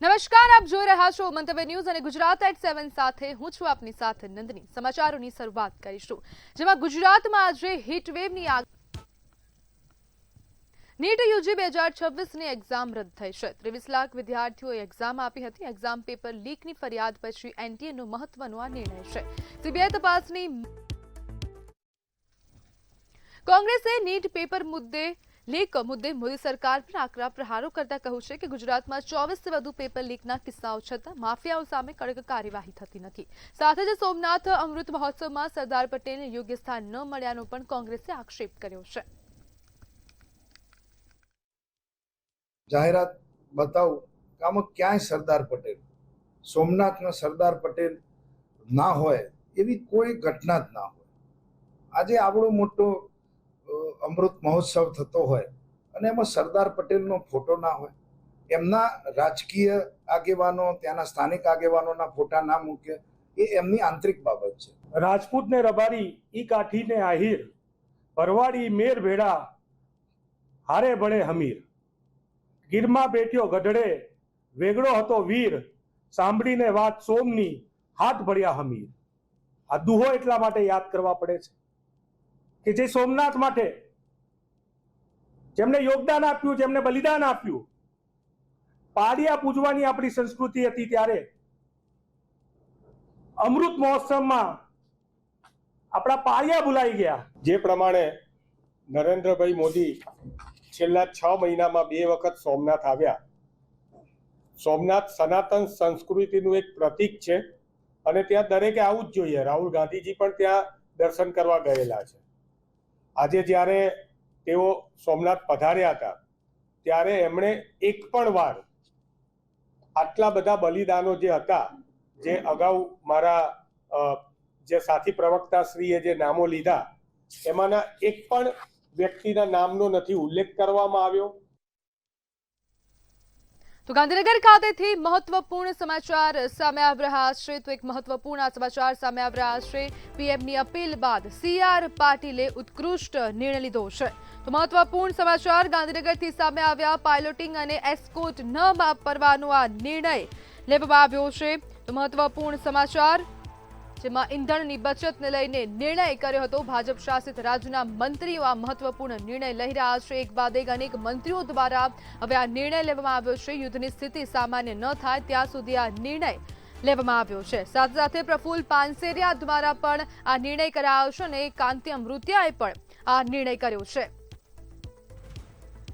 નમસ્કાર, આપ જોઈ રહ્યા છો મંતવ્ય ન્યૂઝ અને ગુજરાત એટ 7 સાથે હું છું આપની સાથે નંદની। સમાચારોની શરૂઆત કરીશું, જેમાં ગુજરાતમાં આજે હીટવેવની નીટ યુજી 2026ની એક્ઝામ રદ થઈ છે। 23 લાખ વિદ્યાર્થીઓએ એક્ઝામ આપી હતી। એક્ઝામ પેપર લીકની ફરિયાદ પછી એનટીએનો મહત્વનો આ નિર્ણય છે। સીબીઆઈ તપાસની કોંગ્રેસે નીટ પેપર લીક મુદ્દે મોદી સરકાર પર આકરા પ્રહારો કરતા કહ્યું છે કે ગુજરાતમાં 24થી વધુ પેપર લીકના કિસ્સાઓ છતાં માફિયાઓ સામે કડક કાર્યવાહી થતી નથી। સાથે જ સોમનાથ અમૃત મહોત્સવમાં સરદાર પટેલને યોગ્ય સ્થાન ન મળ્યાનો પણ કોંગ્રેસે આક્ષેપ કર્યો છે। જાહેરાત બતાવું કે આમાં ક્યાંય સરદાર પટેલ, સોમનાથના સરદાર પટેલ ના હોય એવી કોઈ ઘટના જ ના હોય। આજે આવડો મોટો અમૃત મહોત્સવ થતો હોય અને એમાં સરદાર પટેલનો ફોટો ના હોય, એમના રાજકીય આગેવાનો, ત્યાંના સ્થાનિક આગેવાનોના ફોટા ના મૂકે, એ એમની આંતરિક બાબત છે। રાજપૂત ને રબારી ઈ કાઠી ને આહિર, ભરવાડી મેર ભેડા હારે ભળે હમીર, ગીરમાં બેઠ્યો ગઢડે વેગળો હતો વીર, સાંભળીને વાત સોમની હાથ ભર્યા હમીર। આ દુહો એટલા માટે યાદ કરવા પડે છે કે જે સોમનાથ માટે જેમને યોગદાન આપ્યું, જેમને બલિદાન આપ્યું, પાડિયા પૂજવાની આપણી સંસ્કૃતિ હતી, ત્યારે અમૃત મહોત્સવમાં આપણા પાડિયા ભૂલાઈ ગયા। જે પ્રમાણે નરેન્દ્રભાઈ મોદી છેલ્લા 6 મહિનામાં 2 વખત સોમનાથ આવ્યા। સોમનાથ સનાતન સંસ્કૃતિનું એક પ્રતીક છે અને ત્યાં દરેકે આવવું જ જોઈએ। રાહુલ ગાંધીજી પણ ત્યાં દર્શન કરવા ગયેલા છે। આજે જ્યારે તેઓ સોમનાથ પધાર્યા હતા ત્યારે એમણે એક પણ વાર આટલા બધા બલિદાનો જે હતા, જે અગાઉ મારા જે સાથી પ્રવક્તા શ્રીએ જે નામો લીધા, એમાંના એક પણ વ્યક્તિના નામનો નથી ઉલ્લેખ કરવામાં આવ્યો। તો ગાંધીનગર ખાતેથી મહત્વપૂર્ણ સમાચાર સામે આવી રહ્યા છે। તો એક મહત્વપૂર્ણ સમાચાર સામે આવી રહ્યા છે। પીએમની અપીલ બાદ સીઆર પાટીલે ઉત્કૃષ્ટ નિર્ણય લીધો છે। તો મહત્વપૂર્ણ સમાચાર ગાંધીનગરથી સામે આવ્યા। પાયલોટિંગ અને એસ્કોર્ટ ન વાપરવાનો આ નિર્ણય લેવામાં આવ્યો છે। તો મહત્વપૂર્ણ સમાચાર, જેમાં ઈંધણની બચતને લઈને નિર્ણય કર્યો હતો। ભાજપ શાસિત રાજ્યના મંત્રીઓ આ મહત્વપૂર્ણ નિર્ણય લઈ રહ્યા છે। એક બાદ એક અનેક મંત્રીઓ દ્વારા હવે આ નિર્ણય લેવામાં આવ્યો છે। યુદ્ધની સ્થિતિ સામાન્ય ન થાય ત્યાં સુધી આ નિર્ણય લેવામાં આવ્યો છે। સાથે સાથે પ્રફુલ્લ પાનસેરિયા દ્વારા પણ આ નિર્ણય કરાયો છે અને કાંતિ અમૃતિયાએ પણ આ નિર્ણય કર્યો છે।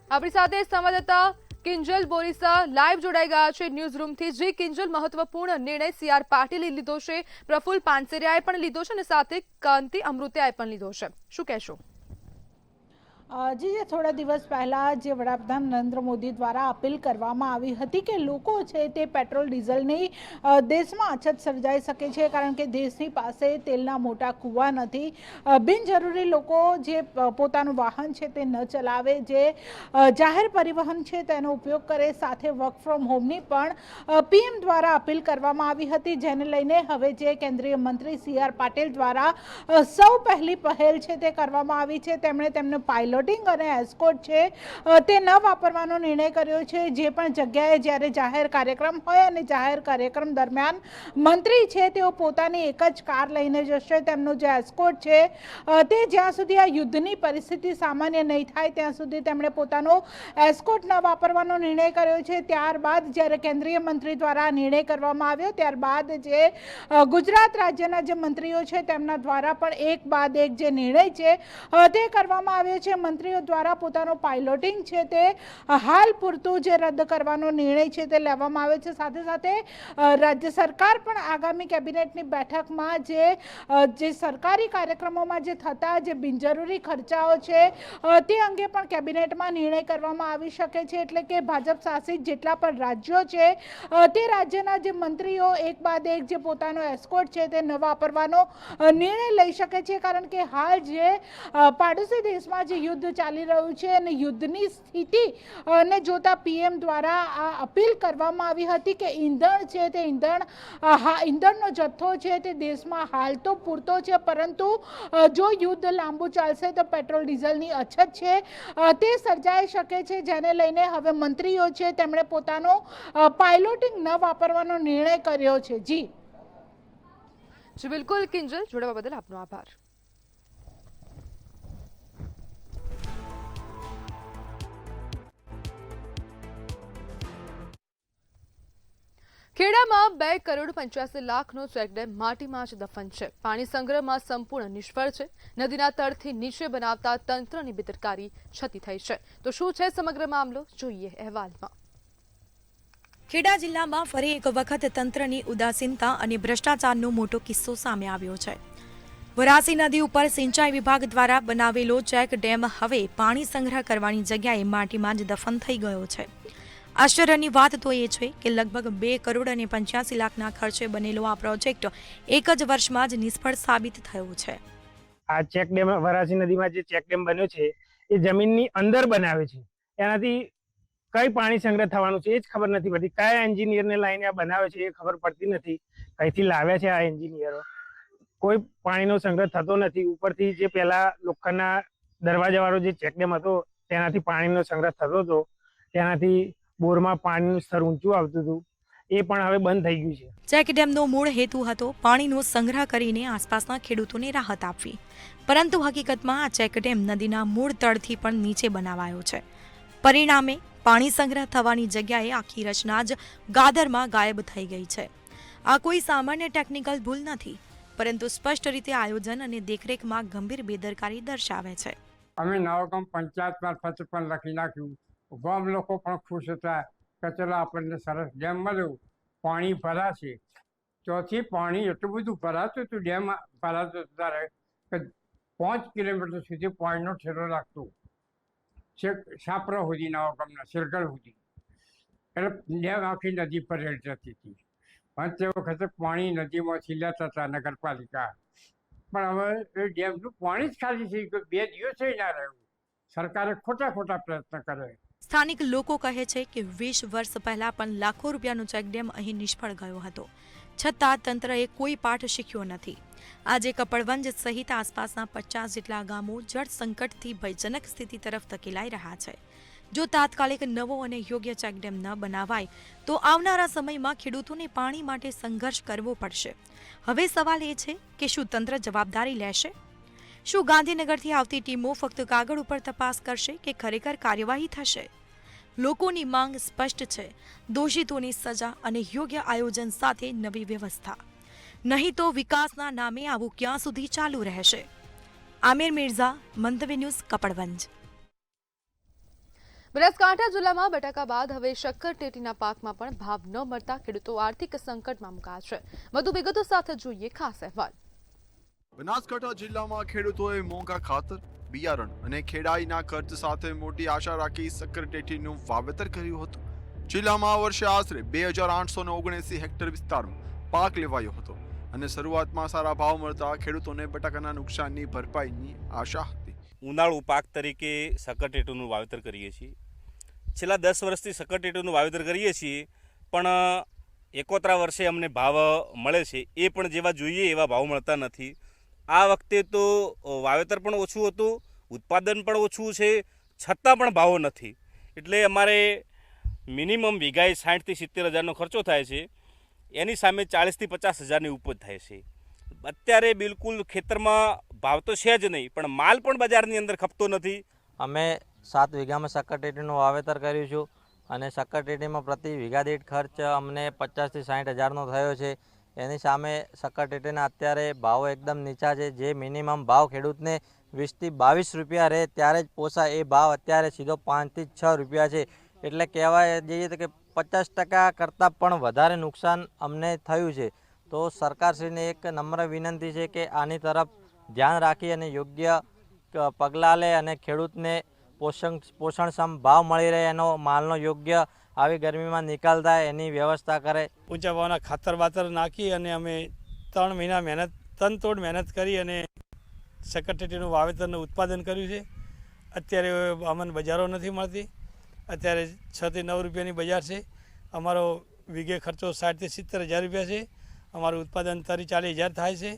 આપણી સાથે સંવાદદાતા કિંજલ બોરીસા લાઈવ જોડાઈ ગયા છે ન્યૂઝ રૂમથી। જે કિંજલ, મહત્વપૂર્ણ નિર્ણય સીઆર પાટીલે લીધો છે, પ્રફુલ્લ પાનસેરિયાએ પણ લીધો છે અને સાથે કાંતિ અમૃતિયાએ પણ લીધો છે, શું કહેશો? જે થોડા દિવસ પહેલાં જે વડાપ્રધાન નરેન્દ્ર મોદી દ્વારા અપીલ કરવામાં આવી હતી કે લોકો છે તે પેટ્રોલ ડીઝલની દેશમાં અછત સર્જાઈ શકે છે, કારણ કે દેશની પાસે તેલના મોટા કૂવા નથી। બિનજરૂરી લોકો જે પોતાનું વાહન છે તે ન ચલાવે, જે જાહેર પરિવહન છે તેનો ઉપયોગ કરે, સાથે વર્ક ફ્રોમ હોમની પણ પીએમ દ્વારા અપીલ કરવામાં આવી હતી, જેને લઈને હવે જે કેન્દ્રીય મંત્રી સીઆર પાટીલ દ્વારા સૌ પહેલી પહેલ છે તે કરવામાં આવી છે। તેમણે પાયલોટ અને એસ્કોર્ટ છે તે ન વાપરવાનો નિર્ણય કર્યો છે। જે પણ જગ્યાએ જ્યારે જાહેર કાર્યક્રમ હોય અને જાહેર કાર્યક્રમ દરમિયાન મંત્રી છે તેઓ પોતાની એક જ કાર લઈને જશે। તેમનો જે એસ્કોર્ટ છે તે જ્યાં સુધી આ યુદ્ધની પરિસ્થિતિ સામાન્ય નહીં થાય ત્યાં સુધી તેમણે પોતાનો એસ્કોર્ટ ન વાપરવાનો નિર્ણય કર્યો છે। ત્યારબાદ જ્યારે કેન્દ્રીય મંત્રી દ્વારા નિર્ણય કરવામાં આવ્યો, ત્યારબાદ જે ગુજરાત રાજ્યના જે મંત્રીઓ છે તેમના દ્વારા પણ એક બાદ એક જે નિર્ણય છે તે કરવામાં આવ્યો છે। મંત્રીઓ દ્વારા પોતાનો પાયલોટિંગ છે તે હાલ પૂરતું જે રદ કરવાનો નિર્ણય છે તે લેવામાં આવે છે। સાથે સાથે રાજ્ય સરકાર પણ આગામી કેબિનેટની બેઠકમાં જે સરકારી કાર્યક્રમોમાં જે થતા જે બિનજરૂરી ખર્ચાઓ છે તે અંગે પણ કેબિનેટમાં નિર્ણય કરવામાં આવી શકે છે। એટલે કે ભાજપ શાસિત જેટલા પણ રાજ્યો છે તે રાજ્યના જે મંત્રીઓ એક બાદ એક જે પોતાનો એસ્કોર્ટ છે તે ન વાપરવાનો નિર્ણય લઈ શકે છે, કારણ કે હાલ જે પાડોશી દેશમાં જે યુદ્ધ યુદ્ધ ચાલી રહ્યું છે અને યુદ્ધની સ્થિતિ ને જોતા પીએમ દ્વારા આ અપીલ કરવામાં આવી હતી કે ઈંધણ છે તે ઈંધણનો જથ્થો છે તે દેશમાં હાલ તો પૂરતો છે, પરંતુ જો યુદ્ધ લાંબુ ચાલશે તો પેટ્રોલ ડીઝલની અછત છે તે સર્જાઈ શકે છે, જેને લઈને હવે મંત્રીઓ છે તેમણે પોતાનો પાયલોટિંગ ન વાપરવાનો નિર્ણય કર્યો છે. જી બિલકુલ કિંજલ, જોડાવા બદલ આપનો આભાર. ખેડામાં 2,85,00,000નો ચેકડેમ માટીમાં જ દફન છે. પાણી સંગ્રહમાં સંપૂર્ણ નિષ્ફળ છે. નદીના તળથી નીચે બનાવતા તંત્રની બેદરકારી છતી થઈ છે. તો શું છે સમગ્ર મામલો, જોઈએ અહેવાલમાં. ખેડા જિલ્લામાં ફરી એક વખત તંત્રની ઉદાસીનતા અને ભ્રષ્ટાચારનો મોટો કિસ્સો સામે આવ્યો છે. વરાસી નદી ઉપર સિંચાઈ વિભાગ દ્વારા બનાવેલો ચેક ડેમ હવે પાણી સંગ્રહ કરવાની જગ્યાએ માટીમાં જ દફન થઈ ગયો છે. આશ્ચર્યની વાત તો એ છે કે લગભગ 2,85,00,000ના ખર્ચે બનેલો આ પ્રોજેક્ટ એક જ વર્ષમાં જ નિષ્ફળ સાબિત થયો છે. આ ચેક ડેમ વરાસી નદીમાં જે ચેક ડેમ બન્યો છે એ જમીનની અંદર બનાવે છે. એનાથી કઈ પાણી સંગ્રહ થવાનું છે એ જ ખબર નથી પડતી. કયા એન્જિનિયરને લાઈને આ બનાવે છે એ ખબર પડતી નથી. કઈથી લાવ્યા છે આ એન્જિનિયરો, કોઈ પાણીનો સંગ્રહ થતો નથી. ઉપરથી જે પહેલા લોખંડના દરવાજાવાળો જે ચેક ડેમ હતો તેનાથી પાણીનો સંગ્રહ થતો હતો, તેનાથી બોરમાં પાણીનું સ્તર ઊંચું આવતું હતું, એ પણ હવે બંધ થઈ ગયું છે. ચેક ડેમનો મૂળ હેતુ હતો પાણીનો સંગ્રહ કરીને આસપાસના ખેડૂતોને રાહત આપવી, પરંતુ હકીકતમાં આ ચેક ડેમ નદીના મૂળ તળથી પણ નીચે બનાવાયો છે. પરિણામે પાણી સંગ્રહ થવાની જગ્યાએ આખી રચના જ ગાદરમાં ગાયબ થઈ ગઈ છે. આ કોઈ સામાન્ય ટેકનિકલ ભૂલ નથી, પરંતુ સ્પષ્ટ રીતે આયોજન અને દેખરેખમાં ગંભીર બેદરકારી દર્શાવે છે. અમે નવાગામ પંચાયત મારફતે પણ લખી નાખ્યું. ગામ લોકો પણ ખુશ હતા કે ચલો આપણને સરસ ડેમ મળ્યો, પાણી ભરાશે. ચોથી પાણી એટલું બધું ભરાતું હતું, ડેમ ભરાતો ત્યારે કે 5 કિલોમીટર સુધી પાણીનો ઠેરો લાગતો, છાપરા સુધી, નવાગામના સિરગલ સુધી. એટલે ડેમ આખી નદી પર રેડ જતી હતી. પણ તે વખતે પાણી નદીમાંથી લેતા હતા નગરપાલિકા. પણ હવે એ ડેમનું પાણી જ ખાલી થઈ ગયું, 2 દિવસે ના રહ્યું. સરકારે ખોટા પ્રયત્ન કરે. સ્થાનિક લોકો કહે છે કે 20 વર્ષ પહેલા પણ લાખો રૂપિયાનો ચેકડેમ અહીં નિષ્ફળ ગયો હતો, છતાં તંત્રએ કોઈ પાઠ શીખ્યો નથી. આજે કપડવંજ સહિત આસપાસના 50 જેટલા ગામો જળ સંકટથી ભયજનક સ્થિતિ તરફ ધકેલાઈ રહ્યા છે. જો તાત્કાલિક નવો અને યોગ્ય ચેકડેમ ન બનાવાય તો આવનારા સમયમાં ખેડૂતોને પાણી માટે સંઘર્ષ કરવો પડશે. હવે સવાલ એ છે કે શું તંત્ર જવાબદારી લેશે? શું ગાંધીનગરથી આવતી ટીમો ફક્ત કાગળ ઉપર તપાસ કરશે કે ખરેખર કાર્યવાહી થશે? લોકોની માંગ સ્પષ્ટ છે, દોષિતોની સજા અને યોગ્ય આયોજન સાથે નવી વ્યવસ્થા. નહીં તો વિકાસના નામે આવું ક્યાં સુધી ચાલુ રહેશે? આમિર મિર્ઝા, મંતવ્ય ન્યૂઝ, કપડવંજ. બનાસકાંઠા જિલ્લામાં બટાકા બાદ હવે શક્કરટેટીના પાકમાં પણ ભાવ ન મળતા ખેડૂતો આર્થિક સંકટમાં મુકાયા છે. વધુ વિગતો સાથે જોઈએ ખાસ અહેવાલ. બનાસકાંઠા જિલ્લામાં ખેડૂતોએ મોંઘા ખાતર, બિયારણ અને ખેડાઈના ખર્ચ સાથે મોટી આશા રાખી શક્કરટેટીનું વાવેતર કર્યું હતું. જિલ્લામાં આ વર્ષે આશરે 2,879 હેક્ટર વિસ્તારમાં પાક લેવાયો હતો અને શરૂઆતમાં સારા ભાવ મળતા ખેડૂતોને બટાકાના નુકસાનની ભરપાઈની આશા હતી. ઉનાળુ પાક તરીકે શક્કરટેટીનું વાવેતર કરીએ છીએ. છેલ્લા 10 વર્ષથી શક્કરટેટીનું વાવેતર કરીએ છીએ, પણ 71 વર્ષે અમને ભાવ મળે છે, એ પણ જેવા જોઈએ એવા ભાવ મળતા નથી. આ વખતે તો વાવેતર પણ ઓછું હતું, ઉત્પાદન પણ ઓછું છે, છતાં પણ ભાવો નથી. એટલે અમારે મિનિમમ વીઘાએ 60,000 થી 70,000નો ખર્ચો થાય છે, એની સામે 40,000 થી 50,000ની ઉપજ થાય છે. અત્યારે બિલકુલ ખેતરમાં ભાવ તો છે જ નહીં, પણ માલ પણ બજારની અંદર ખપતો નથી. અમે 7 વીઘામાં શક્કરટેટીનું વાવેતર કર્યું છું અને શક્કરટેટીમાં પ્રતિ વીઘા દીઠ ખર્ચ અમને 50,000 થી 60,000નો થયો છે. એની સામે શક્કરટેટીના અત્યારે ભાવો એકદમ નીચા છે. જે મિનિમમ ભાવ ખેડૂતને 20 થી 22 રૂપિયા રહે ત્યારે જ પોસાય, એ ભાવ અત્યારે સીધો 5 થી 6 રૂપિયા છે. એટલે કહેવાય જઈએ તો કે 50% કરતાં પણ વધારે નુકસાન અમને થયું છે. તો સરકારશ્રીને એક નમ્ર વિનંતી છે કે આની તરફ ધ્યાન રાખી અને યોગ્ય પગલાં લે અને ખેડૂતને પોષણક્ષમ ભાવ મળી રહે, એનો માલનો યોગ્ય આવી ગરમીમાં નિકાલ થાય એની વ્યવસ્થા કરે. ઊંચા ભાવના ખાતર બાતર નાખી અને અમે 3 મહિના તનતોડ મહેનત કરી અને શક્કરટેટીનું વાવેતરનું ઉત્પાદન કર્યું છે. અત્યારે અમને બજારો નથી મળતી. અત્યારે 6 થી 9 રૂપિયાની બજાર છે. અમારો વીઘે ખર્ચો 60 થી 70 હજાર રૂપિયા છે. અમારું ઉત્પાદન 30-40 હજાર થાય છે.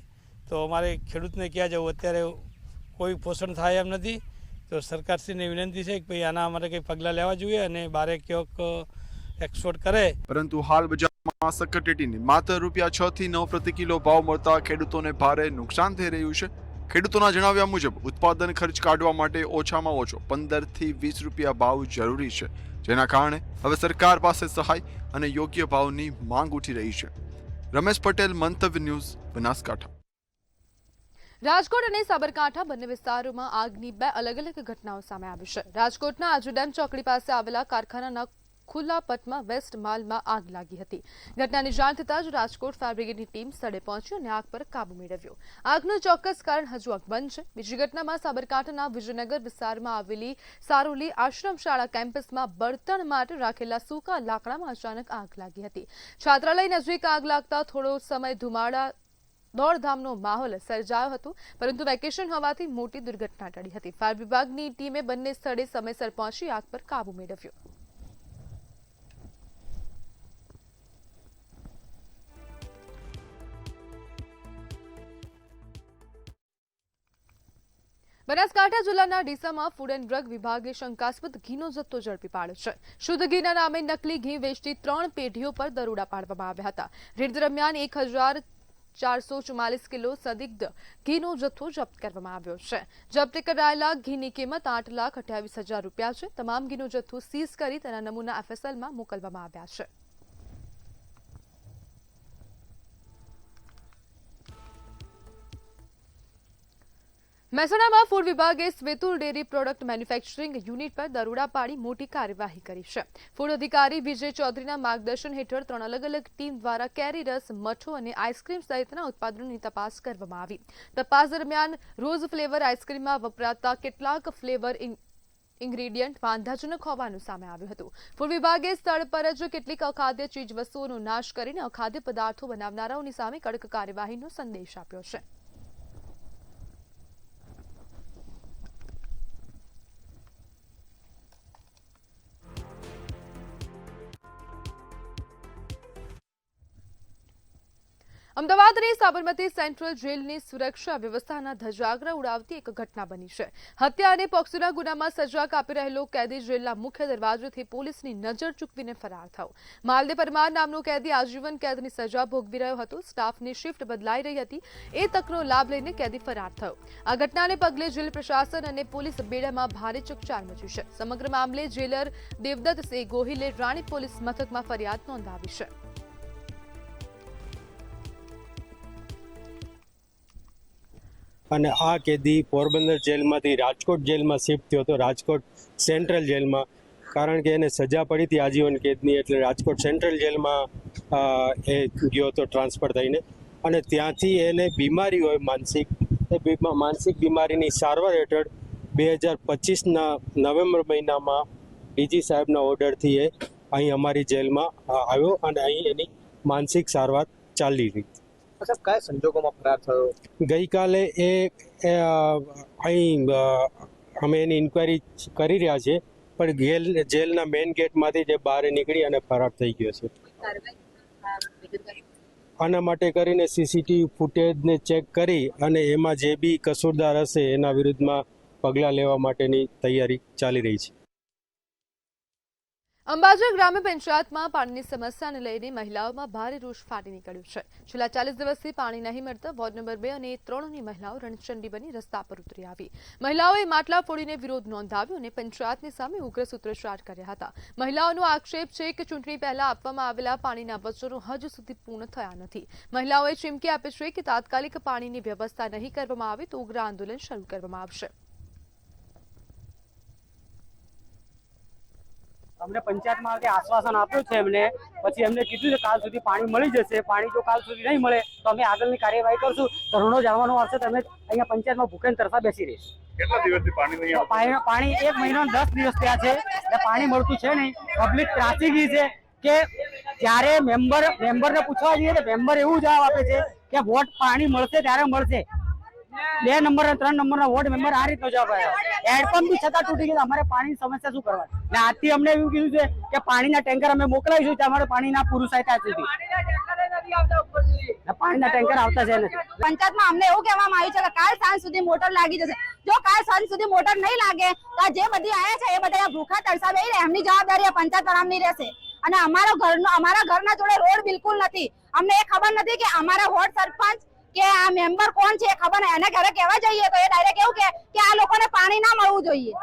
તો અમારે ખેડૂતને ક્યાં જવું? અત્યારે કોઈ પોષણ થાય એમ નથી. તો સરકારશ્રીને વિનંતી છે કે ભાઈ આના અમારે કંઈ પગલાં લેવા જોઈએ અને બારે ક્યાંક એક્સપોર્ટ કરે. પરંતુ હાલ બજારમાં સક્કરટેટીને માત્ર ₹6 થી 9 પ્રતિ કિલો ભાવ મળતા ખેડૂતોને ભારે નુકસાન થઈ રહ્યું છે. ખેડૂતોના જણાવ્યા મુજબ ઉત્પાદન ખર્ચ કાઢવા માટે ઓછામાં ઓછો 15 થી 20 રૂપિયા ભાવ જરૂરી છે, જેના કારણે હવે સરકાર પાસે સહાય અને યોગ્ય ભાવની માંગ ઉઠી રહી છે. રમેશ પટેલ, મંતવ્ય ન્યૂઝ, બનાસકાંઠા. રાજકોટ અને સાબરકાંઠા બંને વિસ્તારોમાં આગની 2 અલગ અલગ ઘટનાઓ સામે આવી છે. રાજકોટના આજુ ડેમ ચોકડી પાસે આવેલા કારખાનાના ખુલ્લા પટમાં વેસ્ટ માલમાં આગ લાગી હતી. ઘટનાની જાણ થતાં જ રાજકોટ ફાયર બ્રિગેડની ટીમ સ્થળે પહોંચી અને આગ પર કાબુ મેળવ્યો. આગનું ચોક્કસ કારણ હજુ અકબંધ છે. બીજી ઘટનામાં સાબરકાંઠાના વિજયનગર વિસ્તારમાં આવેલી સારોલી આશ્રમ શાળા કેમ્પસમાં બળતણ માટે રાખેલા સૂકા લાકડામાં અચાનક આગ લાગી હતી. છાત્રાલય નજીક આગ લાગતા થોડો સમય ધુમાડા દોડધામનો માહોલ સર્જાયો હતો, પરંતુ વેકેશન હોવાથી મોટી દુર્ઘટના ટળી હતી. ફાયર વિભાગની ટીમે બંને સ્થળે સમયસર પહોંચી આગ પર કાબુ મેળવ્યો. બનાસકાંઠા જિલ્લાના ડીસામાં ફૂડ એન્ડ ડ્રગ વિભાગે શંકાસ્પદ ઘીનો જથ્થો ઝડપી પાડ્યો છે. શુદ્ધ ઘીના નામે નકલી ઘી વેચતી 3 પેઢીઓ પર દરોડા પાડવામાં આવ્યા હતા. રેડ દરમિયાન 1444 કિલો સંદિગ્ધ ઘીનો જથ્થો જપ્ત કરવામાં આવ્યો છે. જપ્ત કરાયેલા ઘીની કિંમત 8,28,000 રૂપિયા છે. તમામ ઘીનો જથ્થો સીઝ કરી તેના નમૂના FSLમાં મોકલવામાં આવ્યા છે. મહેસાણામાં ફૂડ વિભાગે સ્વેતુલ ડેરી પ્રોડક્ટ મેન્યુફેક્ચરિંગ યુનિટ પર દરોડા પાડી મોટી કાર્યવાહી કરી છે. ફૂડ અધિકારી વિજય ચૌધરીના માર્ગદર્શન હેઠળ 3 અલગ અલગ ટીમ દ્વારા કેરી રસ, મઠો અને આઈસ્ક્રીમ સહિતના ઉત્પાદનોની તપાસ કરવામાં આવી. તપાસ દરમિયાન રોઝ ફ્લેવર આઈસ્ક્રીમમાં વપરાતા કેટલાક ફ્લેવર ઇન્ગ્રેડિયન્ટ વાંધાજનક હોવાનું સામે આવ્યું હતું. ફૂડ વિભાગે સ્થળ પર જ કેટલીક અખાદ્ય ચીજવસ્તુઓનો નાશ કરીને અખાદ્ય પદાર્થો બનાવનારાઓની સામે કડક કાર્યવાહીનો સંદેશ આપ્યો છે. અમદાવાદની સાબરમતી સેન્ટ્રલ જેલની સુરક્ષા વ્યવસ્થાના ધજાગરા ઉડાવતી એક ઘટના બની છે. હત્યા અને પોક્સોના ગુનામાં સજા કાપી રહેલો કેદી જેલના મુખ્ય દરવાજેથી પોલીસની નજર ચૂકવીને ફરાર થયો. માલદેવ પરમાર નામનો કેદી આજીવન કેદની સજા ભોગવી રહ્યો હતો. સ્ટાફની શિફ્ટ બદલાઈ રહી હતી. એ તકનો લાભ લઈને કેદી ફરાર થયો. આ ઘટનાને પગલે જેલ પ્રશાસન અને પોલીસ બેડામાં ભારે ચકચાર મચી છે. સમગ્ર મામલે જેલર દેવદત્ત સિંહ ગોહિલે રાણી પોલીસ મથકમાં ફરિયાદ નોંધાવી છે. અને આ કેદી પોરબંદર જેલમાંથી રાજકોટ જેલમાં શિફ્ટ થયો હતો, રાજકોટ સેન્ટ્રલ જેલમાં. કારણ કે એને સજા પડી હતી આજીવન કેદની, એટલે રાજકોટ સેન્ટ્રલ જેલમાં એ ગયો હતો ટ્રાન્સફર થઈને. અને ત્યાંથી એને બીમારી હોય માનસિક, એ માનસિક બીમારીની સારવાર હેઠળ 2025ના નવેમ્બર મહિનામાં ડીજી સાહેબના ઓર્ડરથી એ અહીં અમારી જેલમાં આવ્યો અને અહીં એની માનસિક સારવાર ચાલી રહી. કયા સંજોગોમાં ફરાર થયો? ગઈકાલે એ અહીં અમે એની ઇન્ક્વાયરી કરી રહ્યા છીએ, પણ જેલના મેઇન ગેટમાંથી જે બહાર નીકળી અને ફરાર થઈ ગયો છે. આના માટે કરીને CCTV ફૂટેજને ચેક કરી અને એમાં જે બી કસૂરદાર હશે એના વિરુદ્ધમાં પગલાં લેવા માટેની તૈયારી ચાલી રહી છે. અંબાજી ગ્રામ્ય પંચાયતમાં પાણીની સમસ્યાને લઈને મહિલાઓમાં ભારે રોષ ફાટી નીકળ્યો છે. છેલ્લા 40 દિવસથી પાણી નહીં મળતા વોર્ડ નંબર 2 અને 3ની મહિલાઓ રણચંડી બની રસ્તા પર ઉતરી આવી. મહિલાઓએ માટલા ફોડીને વિરોધ નોંધાવ્યો અને પંચાયતની સામે ઉગ્ર સૂત્રોચ્ચાર કર્યા હતા. મહિલાઓનો આક્ષેપ છે કે ચૂંટણી પહેલા આપવામાં આવેલા પાણીના વચનો હજુ સુધી પૂર્ણ થયા નથી. મહિલાઓએ ચીમકી આપી છે કે તાત્કાલિક પાણીની વ્યવસ્થા નહીં કરવામાં આવે તો ઉગ્ર આંદોલન શરૂ કરવામાં આવશે. અમને પંચાયતમાં આશ્વાસન આપ્યું છે એમને, પછી એમને કીધું છે કાલ સુધી પાણી મળી જશે. પાણી જો કાલ સુધી નહીં મળે તો અમે આગળની કાર્યવાહી કરશું. ધરણો જાણવાનો આવશે તો અમે અહીંયા પંચાયતમાં ભૂખેન તરસા બેસી રહીશું. કેટલા દિવસથી પાણી નહીં આવતું? પાણી 1 મહિનો 10 દિવસ થયા છે એટલે પાણી મળતું છે નહીં. પબ્લિક ત્રાસી ગઈ છે કે જ્યારે મેમ્બરને પૂછવા જઈએ તો મેમ્બર એવું જવાબ આપે છે કે વોટ પાણી મળશે ત્યારે મળશે. 2 નંબર અને 3 નંબરના વોર્ડ મેમ્બર આ રીતનો જવાબ આવ્યો. હેન્ડપંપ બી છતાં તૂટી ગયું. અમારે પાણીની સમસ્યા શું કરવા? ને આજથી અમને એવું કીધું છે કે પાણીના ટેન્કર અમે મોકલાવીશું, તમારે પાણી ના પૂરું થાય ત્યાં સુધી. પાણીના ટેન્કર આવતા છે નથી. પંચાયતમાં અમને એવું કહેવામાં આવ્યું છે કે કાલ સાંજ સુધી મોટર લાગી જશે. જો કાલ સાંજ સુધી મોટર નહીં લાગે તો જે બધી આયા છે એ બધા ભૂખા તરસા બેહી રહે. એમની જવાબદારી પંચાયત વાળાની રહેશે. અને અમારા ઘરના જોડે રોડ બિલકુલ નથી. અમને એ ખબર નથી કે અમારા વોર્ડ સરપંચ કે આ મેમ્બર કોણ છે એ ખબર નહીં. એને ઘરે કહેવા જઈએ તો એ ડાયરેક્ટ એવું કે આ લોકોને પાણી ના મળવું જોઈએ.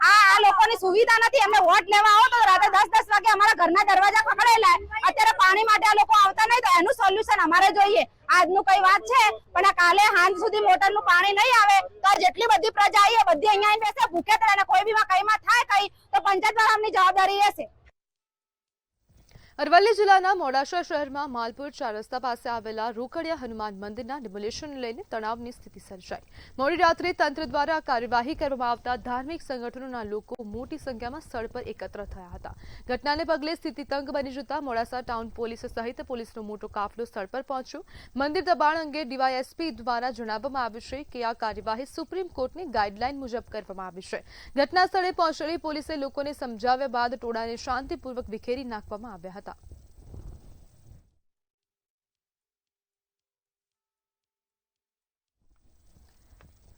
આ લોકોની સુવિધા નથી. એમને વોટ લેવા આવો તો રાતે 10-10 વાગે અમારા ઘરના દરવાજા ખખડેલા. અત્યારે પાણી માટે આ લોકો આવતા નહીં તો એનું સોલ્યુશન અમારે જોઈએ. આજનું કઈ વાત છે પણ કાલે સાંજ સુધી મોટરનું પાણી નહીં આવે તો જેટલી બધી પ્રજા આવી બધી અહીંયા આવીને બેસે ભૂખે તળે. અને કોઈ બી કઈમાં થાય કઈ તો પંચાયત વાળાની જવાબદારી રહેશે. અરવલ્લી જિલ્લાના મોડાસા શહેરમાં માલપુર 4 રસ્તા પાસે આવેલા રોકડિયા હનુમાન મંદિરના ડિમોલિશનને લઈને તણાવની સ્થિતિ સર્જાઈ. મોડી રાત્રે તંત્ર દ્વારા કાર્યવાહી કરવામાં આવતા ધાર્મિક સંગઠનોના લોકો મોટી સંખ્યામાં સ્થળ પર એકત્ર થયા હતા. ઘટનાને પગલે સ્થિતિ તંગ બની જતા મોડાસા ટાઉન પોલીસ સહિત પોલીસનો મોટો કાફલો સ્થળ પર પહોંચ્યો. મંદિર દબાણ અંગે ડીવાયએસપી દ્વારા જણાવવામાં આવ્યું છે કે આ કાર્યવાહી સુપ્રીમ કોર્ટની ગાઈડલાઈન મુજબ કરવામાં આવી છે. ઘટના સ્થળે પહોંચેલી પોલીસે લોકોને સમજાવ્યા બાદ ટોળાને શાંતિપૂર્વક વિખેરી નાખવામાં આવ્યા હતા.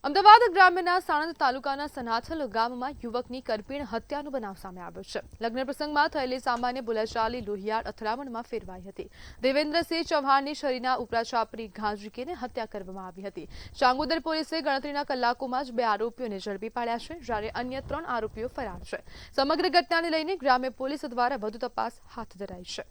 અમદાવાદ ગ્રામ્યના સાણંદ તાલુકાના સનાથલ ગામમાં યુવકની કરપીણ હત્યાનો બનાવ સામે આવ્યો છે. લગ્ન પ્રસંગમાં થયેલી સામાન્ય બોલાચાલી લોહિયાળ અથડામણમાં ફેરવાઈ હતી. દેવેન્દ્રસિંહ ચૌહાણની શરીરના ઉપરા છાપરી ઘા ઝીકીને હત્યા કરવામાં આવી હતી. ચાંગોદર પોલીસે ગણતરીના કલાકોમાં જ 2 આરોપીઓને ઝડપી પાડ્યા છે, જ્યારે અન્ય 3 આરોપીઓ ફરાર છે. સમગ્ર ઘટનાને લઈને ગ્રામ્ય પોલીસ દ્વારા વધુ તપાસ હાથ ધરાઈ છે.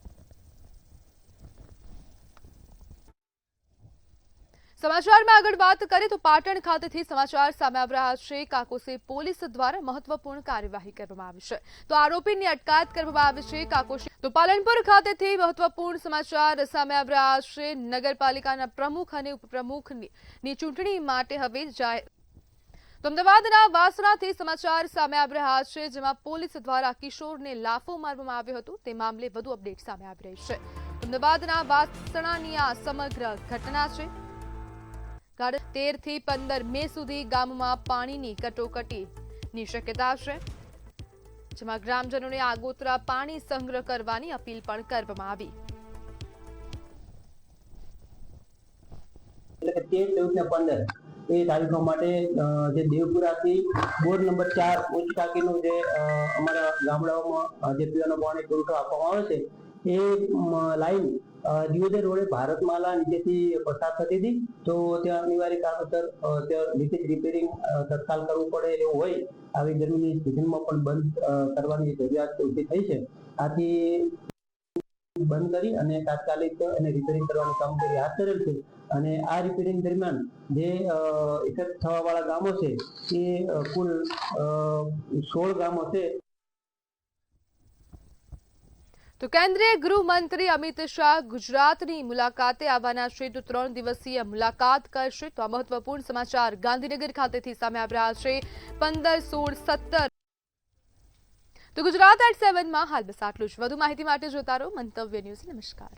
સમાચારમાં આગળ વાત કરીએ તો પાટણ ખાતેથી સમાચાર સામે આવી રહ્યા છે. કાકોસે પોલીસ દ્વારા મહત્વપૂર્ણ કાર્યવાહી કરવામાં આવી છે તો આરોપીની અટકાયત કરવામાં આવી છે. કાકોશી તો પાલનપુર ખાતેથી મહત્વપૂર્ણ સમાચાર સામે આવી રહ્યા છે. નગરપાલિકાના પ્રમુખ અને ઉપપ્રમુખની ચૂંટણી માટે હવે તો અમદાવાદના વાસણાથી સમાચાર સામે આવી રહ્યા છે, જેમાં પોલીસ દ્વારા કિશોરને લાફો મારવામાં આવ્યો હતો. તે મામલે વધુ અપડેટ સામે આવી રહી છે. અમદાવાદના વાસણાની આ સમગ્ર ઘટના છે. 13 થી 15 મે સુધી ગામમાં પાણીની કટોકટીની શક્યતા છે, જેમાં ગ્રામજનોને આગોતરા પાણી સંગ્રહ કરવાની અપીલ પણ કરવામાં આવી. એટલે કે 13, 14 ને 15 એ તારીખો માટે જે દેવપુરાથી બોર્ડ નંબર 4 ઉચ્ચ ટાંકીનું જે અમારા ગામડાઓમાં જે પીવાનું પાણી પુરવઠો આપવામાં આવે છે એ લાઈન દિયોદર રોડે ભારતમાલા નીચેથી પસાર થતી હતી. તો ત્યાં અનિવાર્ય કારણસર ત્યાં લીકેજ રિપેરિંગ તત્કાલ કરવું પડે એવું હોય આવી ગરમીની સિઝનમાં પણ બંધ કરવાની જરૂરિયાત ઊભી થઈ છે. આથી બંધ કરી અને તાત્કાલિક એને રિપેરિંગ કરવાની કામગીરી હાથ ધરેલ છે. અને આ રિપેરિંગ દરમિયાન જે ઇફેક્ટ થવા વાળા ગામો છે એ કુલ 16 ગામો છે. તો કેન્દ્રીય ગૃહમંત્રી અમિત શાહ ગુજરાતની મુલાકાતે આવવાના છે તો 3 દિવસીય મુલાકાત કરશે. તો આ મહત્વપૂર્ણ સમાચાર ગાંધીનગર ખાતેથી સામે આવી રહ્યા છે. 15, 16, 17 તો ગુજરાત@7 માં હાલ બસ આટલું જ. વધુ માહિતી માટે જોતા રહો મંતવ્ય ન્યૂઝ. નમસ્કાર.